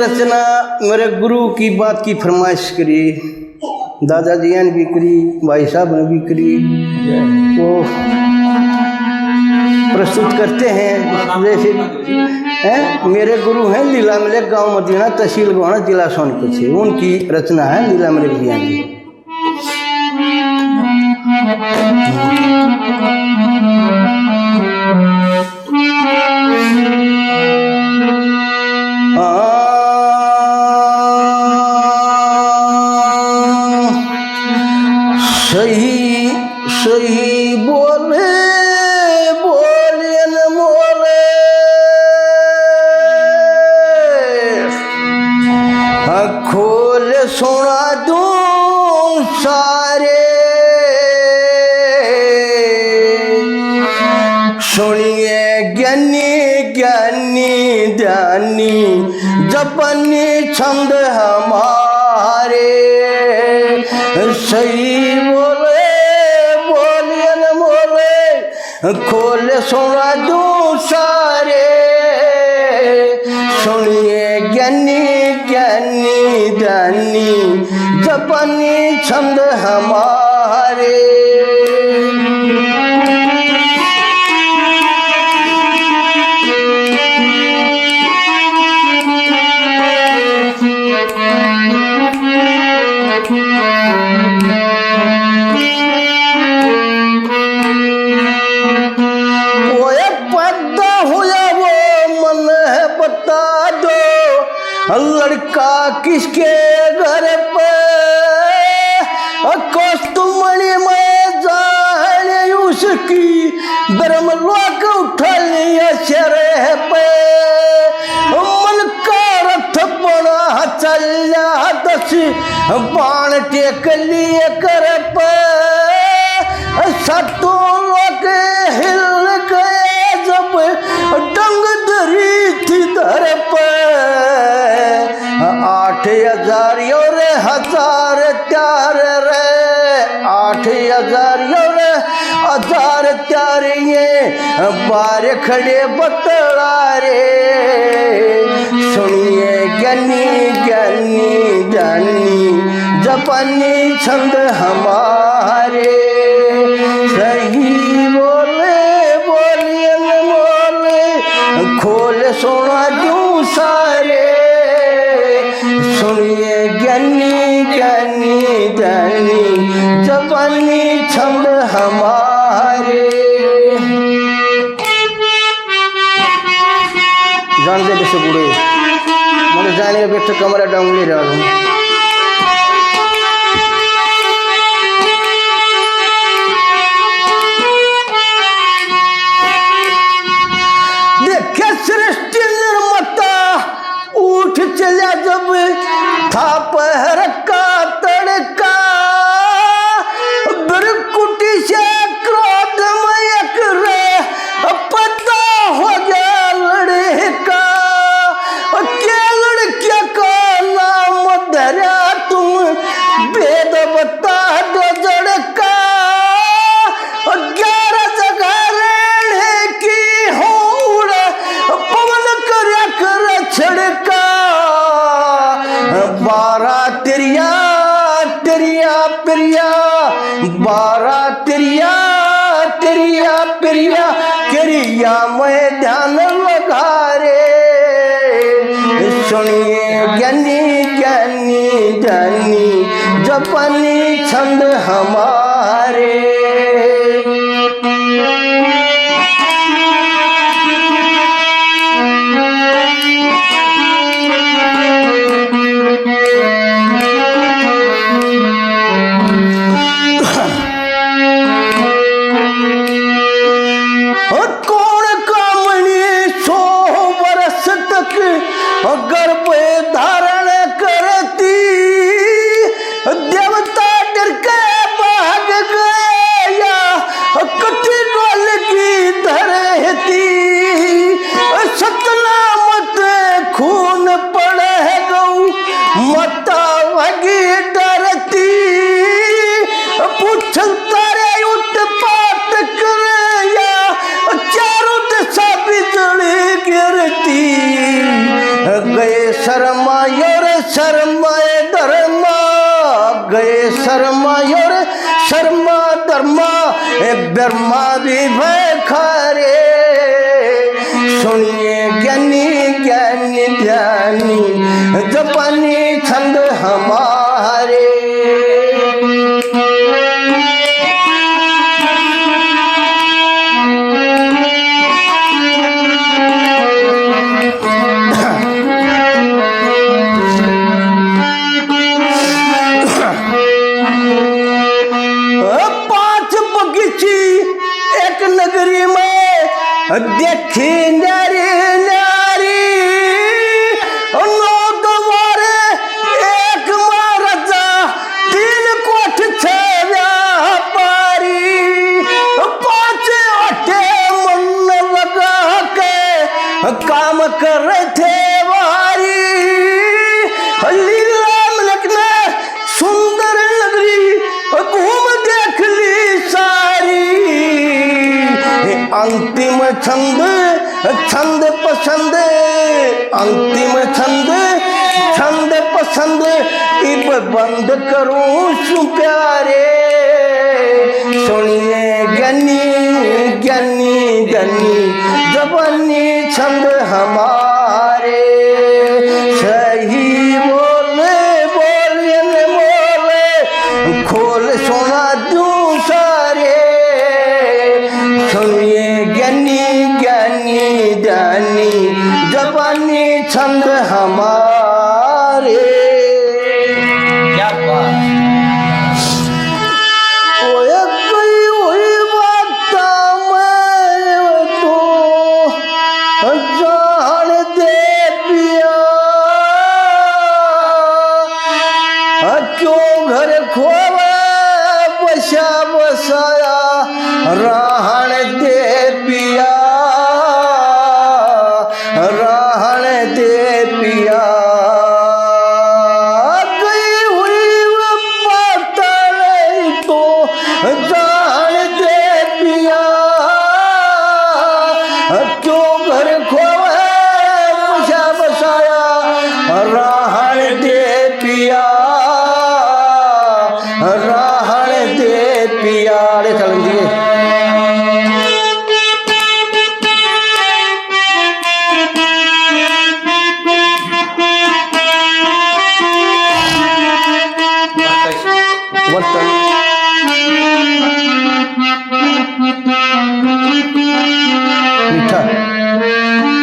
रचना मेरे गुरु की बात की फरमाइश करी, दादाजी ने भी करी, भाई साहब ने भी करी, वो प्रस्तुत करते हैं। जैसे मेरे गुरु हैं लीला मलिक, गांव मदीना, तहसील गोहाना, जिला सोनपुर से। उनकी रचना है लीला मलिक जी की। सही सही बोले बोले न मोले, खोल सुना दूं सारे, सुनिए ज्ञानी ज्ञानी ध्यानी, जपनी छंद हमारे। सही बोले बोले न मोले, खोल सुना दूं सारे, सुनिए ज्ञानी ज्ञानी ध्यानी, जपनी छंद हमारे। लड़का किसके घर पे कौस्तुमणि में जाने, उसकी ब्रह्मलोक उठा लिया शरे पे। मन का रथ बना चलिया, दस बाण टेक लिए कर पे, सतों लोग हिल गए जब डंग धरी थी धर पे। 8,000 रे हजार त्यार रे, 8,000 रे हजार त्यार, ये बार खड़े बतला रे। सुनिए ज्ञानी ज्ञानी ज्ञानी, जपनी छंद हमारे। सही बोले बोले न मोले, खोल सुना दूं सारे, सुनिए ज्ञानी ज्ञानी ज्ञानी, जपनी छंद हमारे। जानते कैसे बूढ़े मैंने जाने बैठे कमरा डाउन ले रहा हूँ। देखे सृष्टि निर्माता उठ चला जब था पहर का तड़का, बिरकुटी से क्रोध में एक रे पता हो गया लड़का। क्या लड़किया का नाम धरा तुम, वेद बता दो जड़का। 11 जगह रहने की होड़, पवन कर छड़का। 12 तेरिया तेरिया प्रिया, 12 तेरिया तेरिया प्रिया, क्रिया में ध्यान लगा रे। सुनिए ज्ञानी ज्ञानी ज्ञानी, जपनी छंद हमारे। गर्भ धारण करती, देवता डर के भाग गए शर्मा योर शर्माए धर्मा, गए शर्मा योर शर्मा धर्मा, ब्रह्मा भी भय खारे। सुनिए ज्ञानी ज्ञानी ध्यानी, जपानी छंद हमारे। देखी नारी नारी, नौ द्वारे एक महाराजा, 3 कोठ 6 व्यापारी, 5 आटे मन लगा के काम कर रहे थे वारी। लीलाम लगना सुंदर नगरी, घूम देख ली सारी। अंतिम छंद छंद पसंद, अंतिम छंद छंद पसंद, इब बंद करूं सु प्यारे। सुनिए ज्ञानी ज्ञानी ज्ञानी, जवानी छंद हमारे। सही बोले बोले न बोले, खोल सोना दूं सारे। सुनिए ज्ञानी ज्ञानी ज्ञानी, जवानी छंद हमारे। क्या बात। ओए कोई वही बात मैं तो जान दे पिया, क्यों घर खोवे बसा बसाया, रहन दे पिया, रहन दे पिया। गई हुई बात नहीं तो जान दे पिया, क्यों घर खोवे बसा बसाया, रहन दे पिया, रहन दे पिया। चलन जी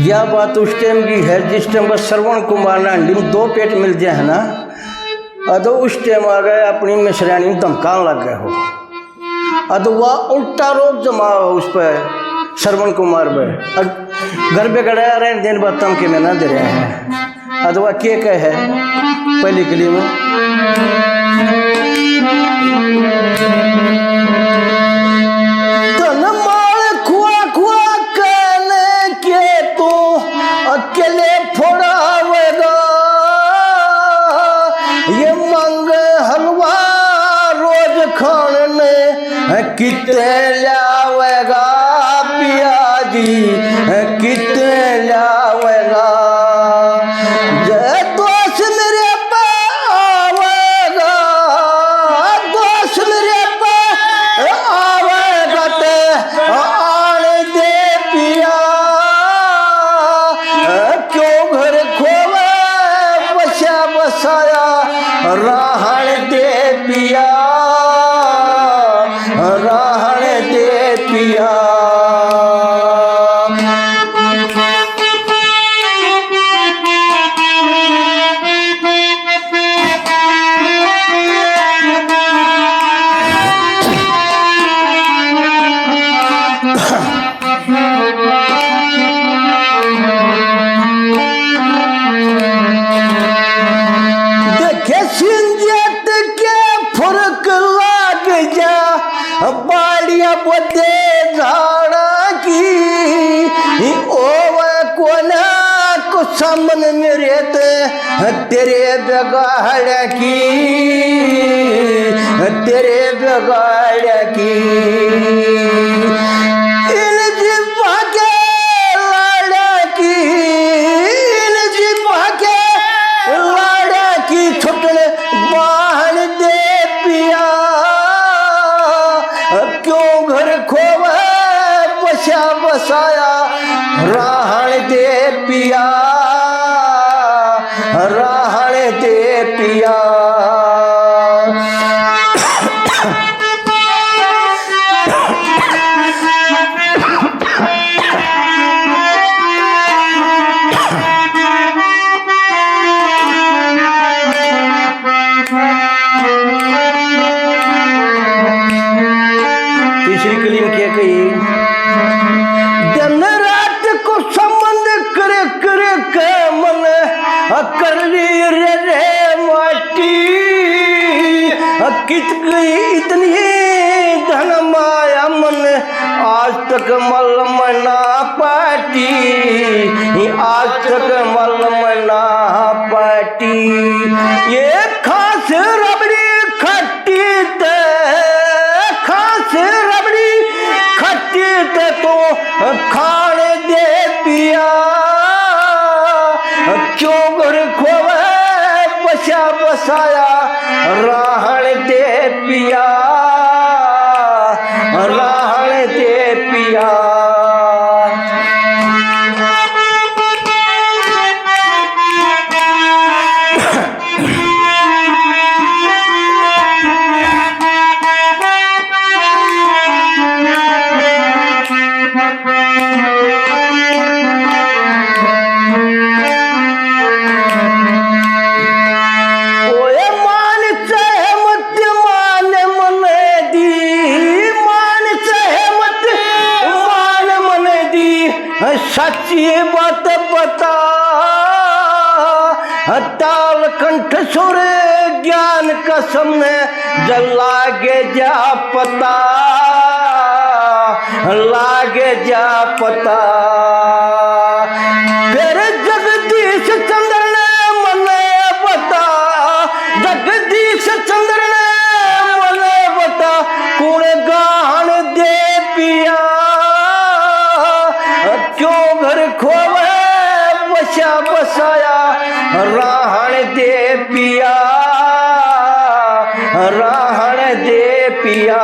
यह बात उस टाइम की है जिस टाइम बस श्रवण कुमार ना हंडी में 2 पेट मिल जाए है ना, अदो उस टाइम आ गए अपनी मिश्रानी में धमकान लग गए हो। अदो वह उल्टा रोग जमा हो उस पर श्रवण कुमार पे, घर पे गड़ा रहे दिन बाद तम के में ना दे रहे हैं। अदो वह के है पहली कली में, अकेले फोड़ावेगा ये मंग हलवा, रोज खाने कितने लावेगा पियाजी, कितने लावेगा। दोस्त मेरे पे आवेगा, दोस्त मेरे पे आवेगा, ते आने दे पिया, क्यों घर खोवे बसा बसाया, रहन दे पिया, रहन दे पिया। बाड़िया बोते झाड़ा की, ओवे कोना को सामन मेरे ते, तेरे बगाड़ की, तेरे बगाड़ की। इन जीवा के लाड़ा की, इन जीवा के बसाया राहण दे पिया, राहण दे पिया। तीसरी कलीम क्या कही, दिन रात को संबंध करे करे के मन कर ली रे रे माटी, कित गई इतनी धन माया मन आज तक मल मना पाटी, आज तक मल मना पाटी। ये खास रबड़ी खट्टी ते, खास रबड़ी खट्टी ते तो खाने दे पिया, क्यों घर खोवे बसा बसाया राहण दे पिया, राहण दे पिया। सच्ची बात बता ताल कंठ सुर ज्ञान कसम जल लागे जा पता, लागे जा पता। फिर जगदीश चंद्र ने मने बता, जगदीश चंद्र ने मने बता, कौन गान दे पिया, क्यों घर खोवे बसा बसाया राहण दे पिया, राहण दे पिया।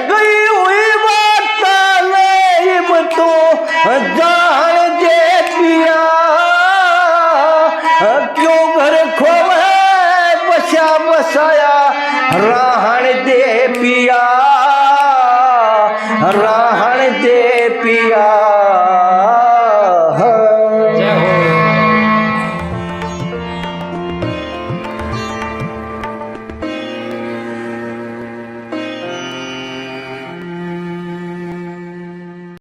गई हुई बात नहीं तो जान दे पिया, क्यों घर खोवे बसा बसाया राहण दे पिया,